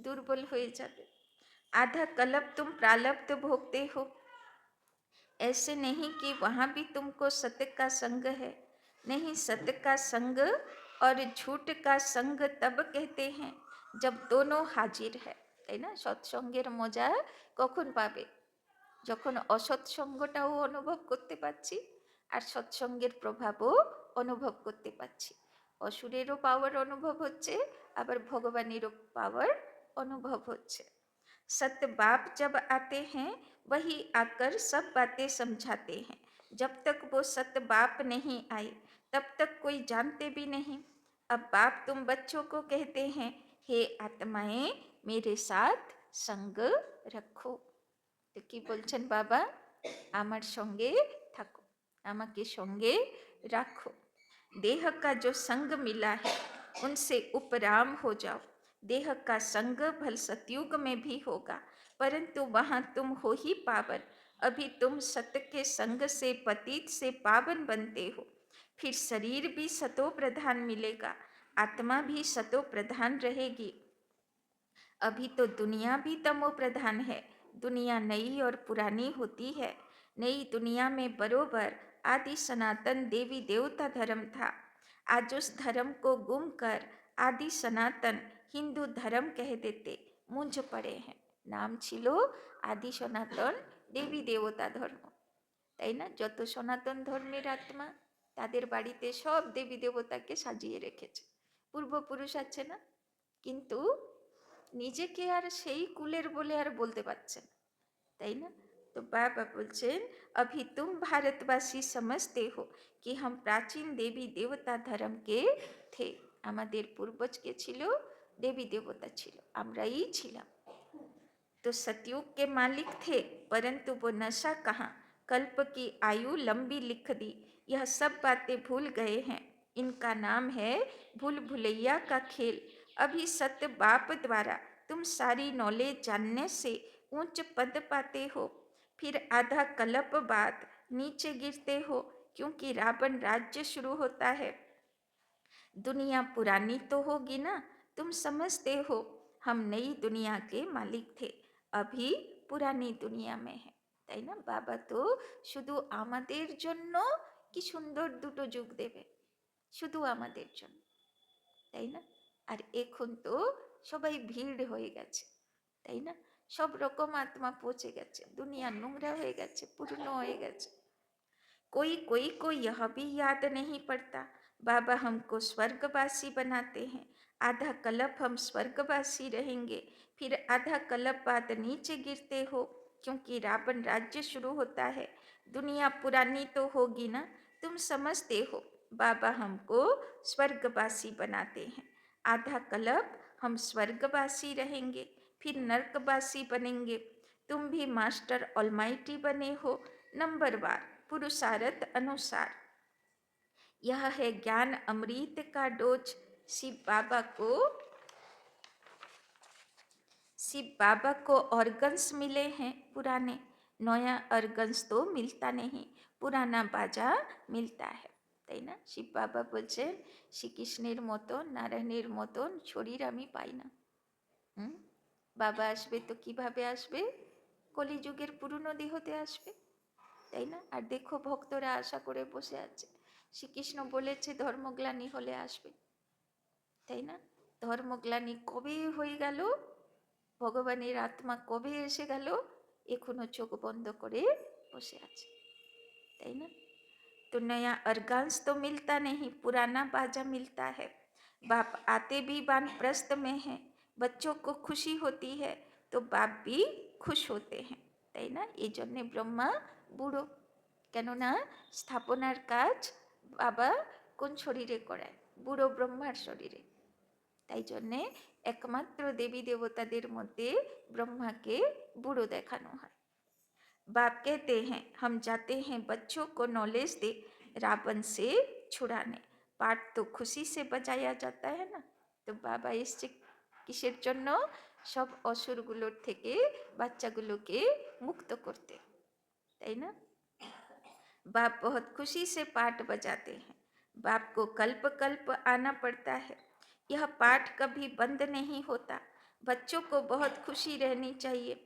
দুর্বল হয়ে যাবে। आधा कल्प तुम प्रारब्ध भोगते हो, ऐसे नहीं कि वहाँ भी तुमको सत्य का संग है, नहीं। सत्य का संग और झूठ का संग तब कहते हैं जब दोनों हाजिर है, তাই না? সৎসঙ্গের মজা কখন পাবে? যখন অসৎসঙ্গটাও অনুভব করতে পারছি আর সৎসঙ্গের প্রভাবও অনুভব করতে পারছি। অসুরেরও পাওয়ার অনুভব হচ্ছে, আবার ভগবানেরও পাওয়ার অনুভব হচ্ছে। सत बाप जब आते हैं वही आकर सब बातें समझाते हैं। जब तक वो सत बाप नहीं आए तब तक कोई जानते भी नहीं। अब बाप तुम बच्चों को कहते हैं, हे आत्माएं मेरे साथ संग रखो। तो কি বলছেন বাবা? আমার সঙ্গে থাকো, আমাকে সঙ্गे रखो। देह का जो संग मिला है उनसे उपराम हो जाओ। देह का संग भल सतयुग में भी होगा, परंतु वहां तुम हो ही पावन। अभी तुम सत के संग से पतित से पावन बनते हो। फिर शरीर भी सतो प्रधान मिलेगा, आत्मा भी सतो प्रधान रहेगी। अभी तो दुनिया भी तमो प्रधान है। दुनिया नई और पुरानी होती है। नई दुनिया में बरोबर आदि सनातन देवी देवता धर्म था। आज उस धर्म को गुम कर आदि सनातन हिंदू धर्म कह देते मुंझ पड़े हैं। नाम छिलो आदि सनातन देवी देवता धर्म, তাই না? যত সনাতন ধর্মের আত্মা তাদের বাড়িতে সব দেবী দেবতাকে সাজিয়ে রেখেছে, পূর্বপুরুষ আছে না, কিন্তু নিজেকে আর সেই কুলের বলে আর বলতে পারছেন, তাই না? तो बाबा बोलছেন, अभी तुम भारतवासी समझते हो कि हम प्राचीन देवी देवता धर्म के थे। আমাদের পূর্বজ কে ছিল? দেবী দেবতা ছিল, আমরাই ছিলাম। तो सतयुग के मालिक थे, परंतु वो नशा कहाँ, कल्प की आयु लंबी लिख दी। यह सब बातें भूल गए हैं। इनका नाम है भूल भुलैया का खेल। अभी सत्य बाप द्वारा तुम सारी नॉलेज जानने से ऊंच पद पाते हो, फिर आधा कल्प बाद नीचे गिरते हो, क्योंकि रावण राज्य शुरू होता है। दुनिया पुरानी तो होगी ना, तुम समझते हो हम नई दुनिया के मालिक थे, अभी पुरानी दुनिया में है। তাই না? বাবা তো শুধু আমাদের জন্য কি সুন্দর দুটো যুগ দেবে, শুধু আমাদের জন্য, তাই না? আর এখন তো সবাই ভিড় হয়ে গেছে, তাই না? সব রকম আত্মা পৌঁছে গেছে, দুনিয়া নোংরা হয়ে গেছে, পুরনো হয়ে গেছে। कोई को यह भी याद नहीं पड़ता, बाबा हमको स्वर्गवासी बनाते हैं। आधा कल्प हम स्वर्गवासी रहेंगे, फिर आधा कल्प बाद नीचे गिरते हो, क्योंकि रावण राज्य शुरू होता है। दुनिया पुरानी तो होगी ना, तुम समझते हो बाबा हमको स्वर्गवासी बनाते हैं। आधा कल्प हम स्वर्गवासी रहेंगे, फिर नरकवासी बनेंगे। तुम भी मास्टर ऑलमाइटी बने हो नंबरवार पुरुषार्थ अनुसार। यह है ज्ञान अमृत का डोज। शिव बाबा को ऑर्गन्स मिले हैं पुराने, नया ऑर्गन्स तो मिलता नहीं, पुराना बाजा मिलता है, তাই না? শিব বাবা বলছেন শ্রীকৃষ্ণের মতন নারায়ণের মতন শরীর আমি পাই না। বাবা আসবে তো কিভাবে আসবে? কলিযুগের পুরনো দেহতে আসবে, তাই না? আর দেখো ভক্তরা আশা করে বসে আছে, শ্রীকৃষ্ণ বলেছে ধর্মগ্লানি হলে আসবে, তাই না? ধর্মগ্লানি কবে হয়ে গেল, ভগবানের আত্মা কবে এসে গেল, এখনো চোখ বন্ধ করে বসে আছে, তাই না? तो नया अर्गांस तो मिलता नहीं, पुराना बाजा मिलता है। बाप आते भी वानप्रस्थ में हैं, बच्चों को खुशी होती है तो बाप भी खुश होते हैं, তাই না? এই জন্যে ব্রহ্মা বুড়ো, কেননা স্থাপনার কাজ বাবা কোন শরীরে করায়? বুড়ো ব্রহ্মার শরীরে। তাই জন্যে একমাত্র দেবী দেবতাদের মধ্যে ব্রহ্মাকে বুড়ো দেখানো হয়। बाप कहते हैं हम जाते हैं बच्चों को नॉलेज दे रावण से छुड़ाने। पाठ तो खुशी से बजाया जाता है ना, तो बाबा এসছে কিসের জন্য? সব অসুরগুলোর থেকে বাচ্চাগুলোকে মুক্ত করতে, তাই না? बाप बहुत खुशी से पाठ बजाते हैं। बाप को कल्प कल्प आना पड़ता है। यह पाठ कभी बंद नहीं होता। बच्चों को बहुत खुशी रहनी चाहिए।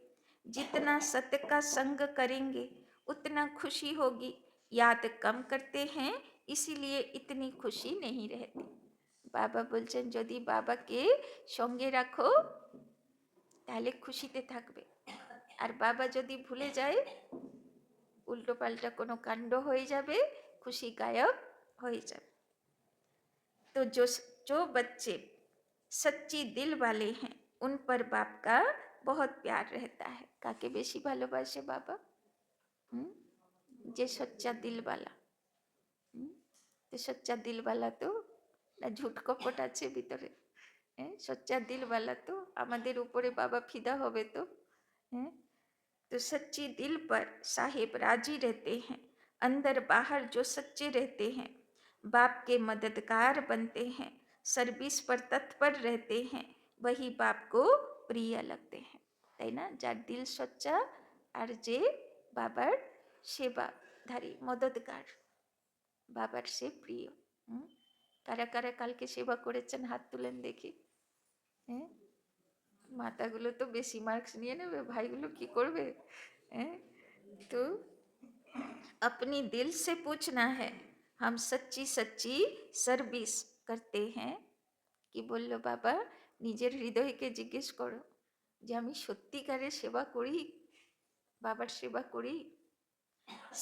जितना सत्य का संग करेंगे उतना खुशी होगी। याद कम करते हैं इसीलिए इतनी खुशी नहीं रहती। बाबा बोलছেন যদি বাবাকে সঙ্গে রাখো তাহলে খুশিতে থাকবে, আর বাবা যদি ভুলে যায় उल्टो पाल्टा कोनो कांड हो जाए, खुशी गायब हो जाए। तो जो बच्चे सच्ची दिल वाले हैं उन पर बाप का बहुत प्यार रहता है। काके बेशी ভালোবাসে बाबा? যে সচ্চা দিলওয়ালা। তো সচ্চা দিলওয়ালা তো না ঝুট কপট আছে ভিতরে? সচ্চা দিলওয়ালা তো আমাদের উপরে বাবা ফিদা হবে তো। तो सच्ची दिल पर साहिब राजी रहते हैं। अंदर बाहर जो सच्चे रहते हैं बाप के मददगार बनते हैं, सर्विस पर तत्पर रहते हैं, वही बाप को प्रिय लगते हैं। তাই না? যার দিল সচ্চা আর যে বাবার সেবাধারী মদদগার, বাবার সে প্রিয়। কারা কারা কালকে সেবা করেছেন হাত তুলেন দেখি। মাতাগুলো তো বেশি মার্কস নিয়ে নেবে, ভাইগুলো কি করবে? तो अपनी दिल से पूछना है, हम सच्ची सच्ची सर्विस करते हैं কি বললো বাবা? নিজের হৃদয়কে জিজ্ঞেস করো যে আমি সত্যিকারের সেবা করি, বাবার সেবা করি।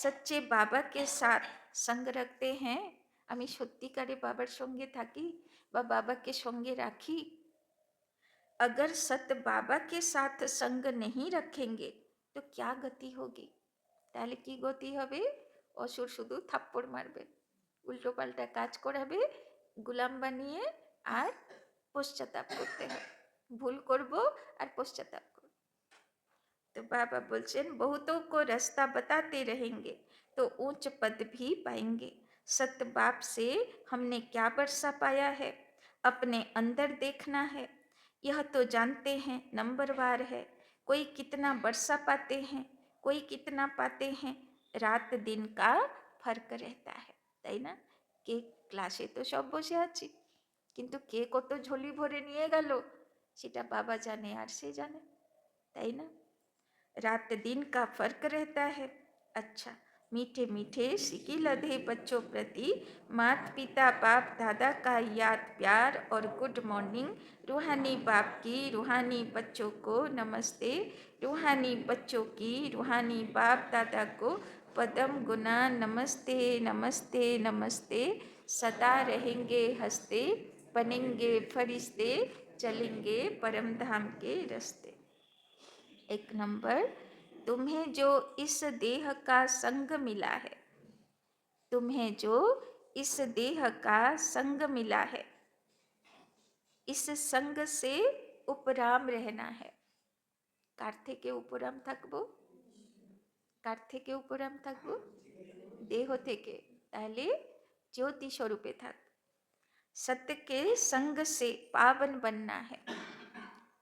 सच्चे बाबा के साथ संग रखते हैं, আমি সত্যিকারে বাবার সঙ্গে থাকি বা বাবাকে সঙ্গে রাখি। अगर सत बाबा के साथ संग नहीं रखेंगे तो क्या गति होगी? তাহলে কি গতি হবে? অসুর শুধু থাপ্পড় মারবে, উল্টো পাল্টা কাজ করাবে, গুলাম বানিয়ে আর পশ্চাতাপ করতে হবে। ভুল করব আর পশ্চাতাপ করব। तो बाबा बोलছেন बहुतों को रास्ता बताते रहेंगे तो ऊंच पद भी पाएंगे। सत बाप से हमने क्या बरसा पाया है, अपने अंदर देखना है। यह तो जानते हैं नंबरवार है, कोई कितना बरसा पाते हैं, कोई कितना पाते हैं, রাত দিন কা ফরক रहता है। তাই না? কে ক্লাসে তো সব বসে আছি, কিন্তু কে কত ঝোলি ভরে নিয়ে গেল সেটা বাবা জানে আর সে জানে। তাই না? रात दिन का फर्क रहता है। अच्छा, मीठे मीठे सिकी लधे बच्चों प्रति माता पिता बाप दादा का याद प्यार और गुड मॉर्निंग। रूहानी बाप की रूहानी बच्चों को नमस्ते, रूहानी बच्चों की रूहानी बाप दादा को पदम गुना नमस्ते नमस्ते नमस्ते। सदा रहेंगे हंसते, बनेंगे फरिश्ते, चलेंगे परम धाम के रास्ते। एक नंबर, तुम्हें जो इस देह का संग मिला है, तुम्हें जो इस देह का संग मिला है, इस संग से उपराम रहना है। কার থেকে উপরাম থাকবো? কার থেকে উপরাম থাকবো? দেহ থেকে। তাহলে ज्योति स्वरूपे থাক। सत्य के संग से पावन बनना है,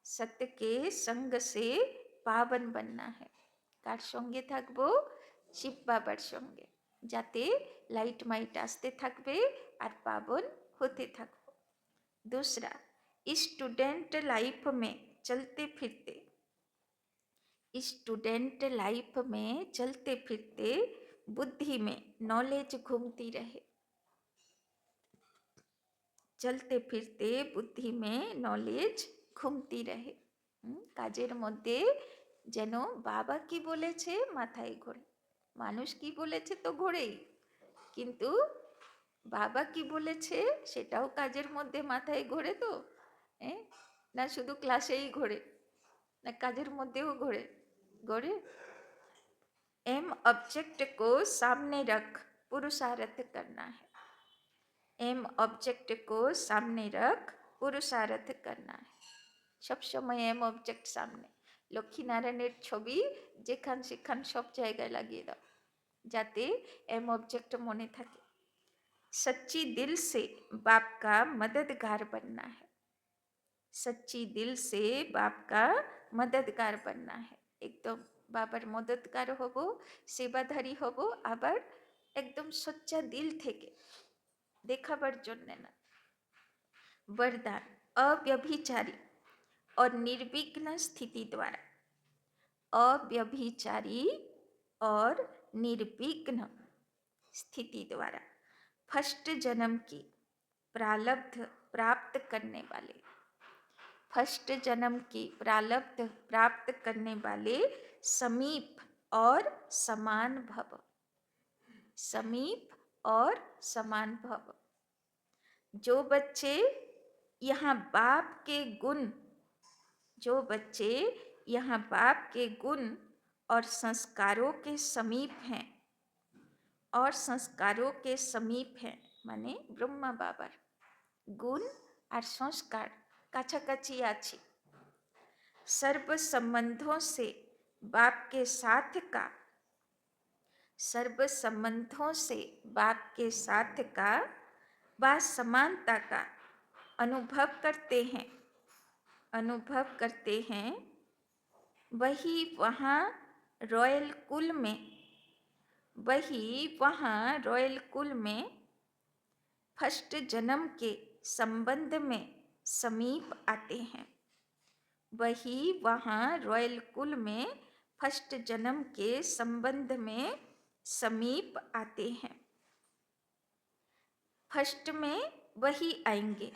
सत्य के संग से পাবন बनना है। কার সঙ্গে থাকবো? শিব বাবার সঙ্গে, যাতে লাইট মাইট আসতে থাকবে আর পাবন হতে থাকবো। दूसरा, स्टूडेंट लाइफ में चलते फिरते, स्टूडेंट लाइफ में चलते फिरते बुद्धि में नॉलेज घूमती रहे, चलते फिरते बुद्धि में नॉलेज घूमती रहे। কাজের মধ্যে যেন বাবা কি বলেছে মাথায় ঘোরে, মানুষ কি বলেছে তো ঘোরেই, কিন্তু বাবা কি বলেছে সেটাও কাজের মধ্যে মাথায় ঘোরে তো। না শুধু ক্লাসেই ঘোরে, না কাজের মধ্যেও ঘোরে? ঘোরে। एम ऑब्जेक्ट को सामने रख पुरुषार्थ करना है, एम ऑब्जेक्ट को सामने रख पुरुषार्थ करना है। सब समय एम ऑब्जेक्ट सामने, লক্ষ্মীনারায়ণের ছবি যেখান সেখান সব জায়গায় লাগিয়ে দাও যাতে एम ऑब्जेक्ट মনে থাকে। सच्ची दिल से बाप का मददगार बनना है, सच्ची दिल से बाप का मददगार बनना है। एकदम বাবার মদতগার হব, সেবাধারী হব, আবার একদম সচ্চা দিল থেকে, দেখাবার জন্য না। वरदान, अव्यभिचारी और निर्विघ्न स्थिति द्वारा, अव्यभिचारी और निर्विघ्न स्थिति द्वारा फर्स्ट जन्म की प्रारब्ध प्राप्त करने वाले, फर्स्ट जन्म की प्रारब्ध प्राप्त करने वाले समीप और समान भव, समीप और समान भव। जो बच्चे यहाँ बाप के गुण, जो बच्चे यहाँ बाप के गुण और संस्कारों के समीप हैं, और संस्कारों के समीप हैं माने ब्रह्मा बाबार गुण और संस्कार काछाकाछी आछी। सर्व संबंधों से बाप के साथ का, सर्व संबंधों से बाप के साथ का व समानता का अनुभव करते हैं, अनुभव करते हैं। वही वहाँ रॉयल कुल में, वही वहाँ रॉयल कुल में फर्स्ट जन्म के संबंध में समीप आते हैं। वही वहाँ रॉयल कुल में फर्स्ट जन्म के संबंध में समीप आते हैं। फर्स्ट में वही आएंगे,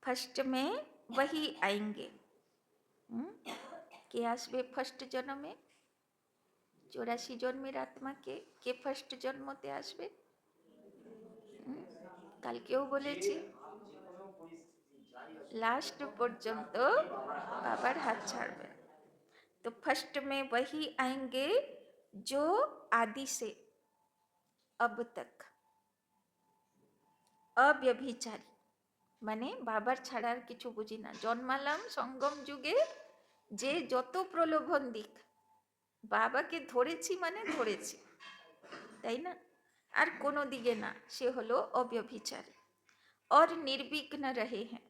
फर्स्ट में वही आएंगे। के आसबे फर्स्ट जन्म में 84 जन्मेर आत्मा के फर्स्ट जन्मते आसबे। কালকেও বলেছি लास्ट पर्यंत बाबार हाथ छाड़बे। तो फर्स्ट में वही आएंगे जो आदि से अब तक अव्यभिचारी माने बाबार छाड़ार किछु बुझी ना। जन्मालाम संगम जुगे जे যত प्रलोभन दिक बाबाके धरेছি माने धरेছি, ताई ना, और कोनो दिके ना, से हलो अव्यभिचारी और निर्विघ्न रहे हैं,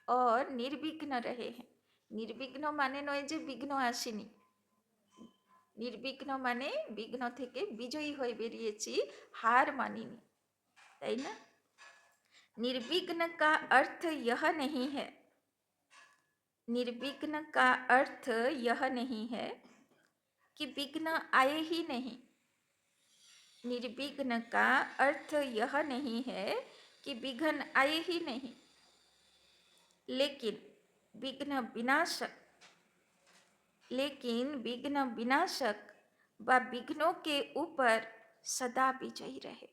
और निर्विघ्न रहे हैं। निर्विघ्न माने नय जे विघ्न आसेनी, निर्विघ्न माने विघ्न थेके विजयी हये बेरिয়েছি, हार मानिनी, ताई ना। निर्विघ्न का अर्थ यह नहीं है, निर्विघ्न का अर्थ यह नहीं है कि विघ्न आए ही नहीं। निर्विघ्न का अर्थ यह नहीं है कि विघ्न आए ही नहीं, लेकिन विघ्न विनाशक, लेकिन विघ्न विनाशक व विघ्नों के ऊपर सदा विजयी रहे।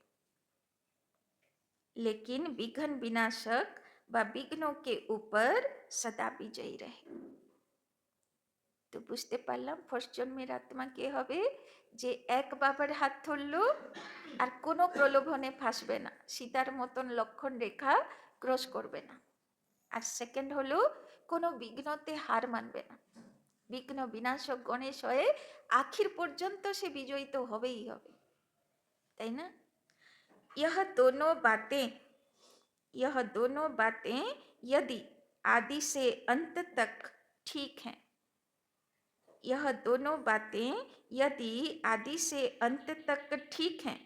लेकिन विघ्न विनाशक व विघ्नों के ऊपर सदा विजयी रहे। तो बुझते पारलाम फर्स्ट जन्मेर आत्मा के हबे जे एक बाबार हाथ धरलो और कोनो प्रलोभने फासबे ना, सीतार मतन लक्षण रेखा क्रस करबे ना। और सेकेंड हलो कोनो विघ्नते हार मानबे ना, विघ्न विनाशक गणेश हये आखिर पर्यन्त से विजयी तो हबेई हबे, ताई ना। यह दोनों बातें, यह दोनों बातें यदि आदि से अंत तक ठीक हैं, यह दोनों बातें यदि आदि से अंत तक ठीक हैं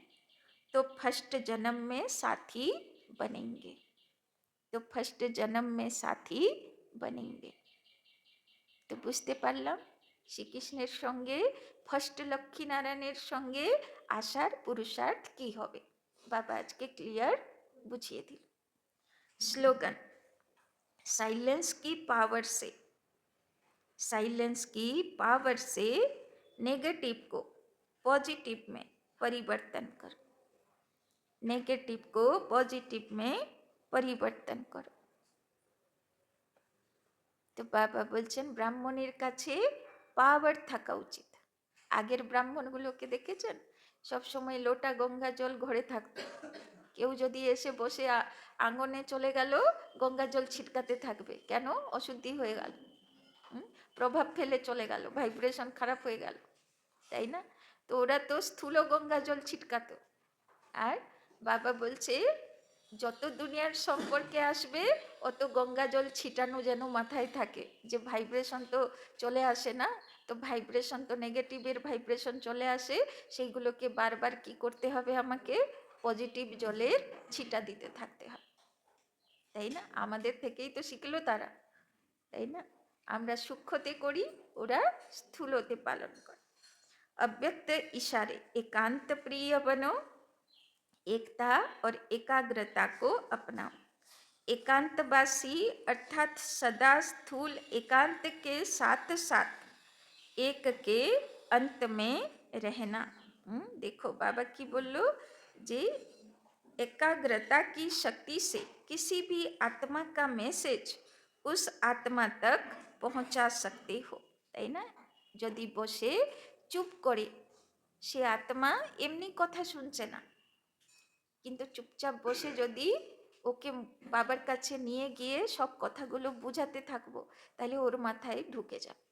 तो फर्स्ट जन्म में साथी बनेंगे, तो फर्स्ट जन्म में साथी बनेंगे। तो बुझते पारलाम श्री कृष्णेर संगे फर्स्ट लक्ष्मी नारायणेर संगे आसार पुरुषार्थ की होबे, बाबा आज के क्लियर बुझिए दिल। स्लोगन, साइलेंस की पावर से, साइलेंस की पावर से नेगेटिव को पॉजिटिव में परिवर्तन करो, नेगेटिव को पॉजिटिव में परिवर्तन करो। तो बाबा बोलছেন ब्राह्मणের কাছে পাওয়ার থাকা উচিত। আগের ব্রাহ্মণগুলোকে দেখেছেন সব সময় লোটা গঙ্গা জল ঘরে থাকতো, কেউ যদি এসে বসে আঙ্গনে চলে গেল গঙ্গা জল ছিটকাতে থাকবে, কেন? অশুদ্ধি হয়ে গেল, প্রভাব ফেলে চলে গেল, ভাইব্রেশন খারাপ হয়ে গেল, তাই না। তো ওরা তো স্থূল গঙ্গা জল ছিটকাতো। আর বাবা বলছে যত দুনিয়ার সম্পর্কে আসবে অত গঙ্গা জল ছিটানো যেন মাথায় থাকে, যে ভাইব্রেশন তো চলে আসে না, তো ভাইব্রেশন তো নেগেটিভের ভাইব্রেশন চলে আসে, সেইগুলোকে বারবার কি করতে হবে, আমাকে পজিটিভ জলের ছিটা দিতে থাকতে হবে, তাই না। আমাদের থেকেই তো শিখলো তারা, তাই না। আমরা সূক্ষ্মতে করি, ওরা স্থূলতে পালন করে। अव्यक्त इशारे एकांत प्रिय बनो, एकता और एकाग्रता को अपनाओ। एकांतवासी अर्थात सदा स्थूल एकांत के साथ साथ एक के अंत में रहना। देखो बाबा की बोलो जी, एकाग्रता की शक्ति से किसी भी आत्मा का मैसेज उस आत्मा तक पहुंचा सकते हो, তাই না? যদি বসে চুপ করে, সে আত্মা এমনি কথা শুনছে না, কিন্তু চুপচাপ বসে যদি ওকে বাবার কাছে নিয়ে গিয়ে সব কথাগুলো বুঝাতে থাকবো, তাহলে ওর মাথায় ঢুকে যাবে।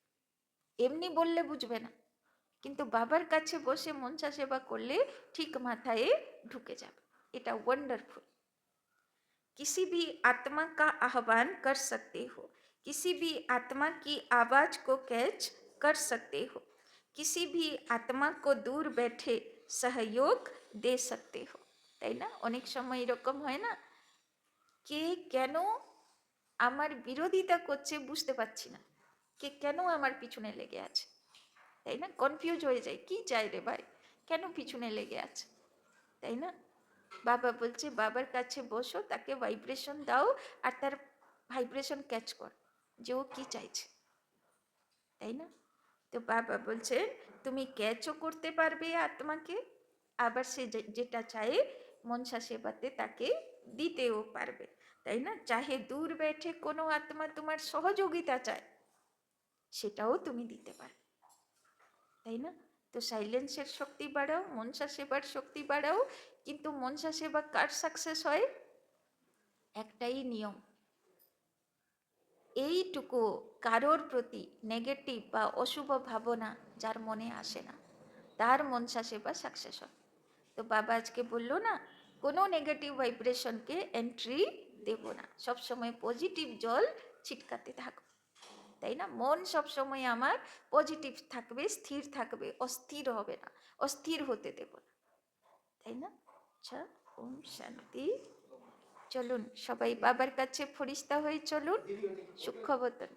এমনি বললে বুঝবে না, কিন্তু বাবার কাছে বসে মনসা সেবা করলে ঠিক মাথায় ঢুকে যাবে। এটা ওয়ান্ডারফুল। किसी भी आत्मा का आह्वान कर सकते हो, किसी भी आत्मा की आवाज को कैच कर सकते हो, किसी भी आत्मा को दूर बैठे सहयोग दे सकते हो, তাই না? অনেক সময় এরকম হয় না, কে কেন আমার বিরোধিতা করছে বুঝতে পারছি না, কে কেন আমার পিছনে লেগে আছে, তাই না? কনফিউজ হয়ে যায়, কি চাই রে ভাই, কেন পিছনে লেগে আছে, তাই না? বাবা বলছে বাবার কাছে বসো, তাকে ভাইব্রেশন দাও, আর তার ভাইব্রেশন ক্যাচ কর যে ও কি চাইছে, তাই না? তো বাবা বলছে তুমি ক্যাচও করতে পারবে আত্মাকে, আবার সে যেটা চায় মনসা সেবাতে তাকে দিতেও পারবে, তাই না? চাহে দূর বেঠে কোনো আত্মা তোমার সহযোগিতা চায়, সেটাও তুমি দিতে পারবে, তাই না? তো সাইলেন্সের শক্তি বাড়াও, মনসা সেবার শক্তি বাড়াও, কিন্তু মনসা সেবা কার সাকসেস হয়? একটাই নিয়ম, এইটুকু কারোর প্রতি নেগেটিভ বা অশুভ ভাবনা যার মনে আসে না, তার মনসা সেবা সাকসেস হয়। তো বাবা আজকে বললো না, কোনো নেগেটিভ ভাইব্রেশনকে এন্ট্রি দেব না, সবসময় পজিটিভ জল ছিটকাতে থাকবো, তাই না? মন সবসময় আমার পজিটিভ থাকবে, স্থির থাকবে, অস্থির হবে না, অস্থির হতে দেব না, তাই না? আচ্ছা, ওম শান্তি। চলুন সবাই বাবার কাছে ফরিস্তা হয়ে চলুন, সূক্ষ্মবতন।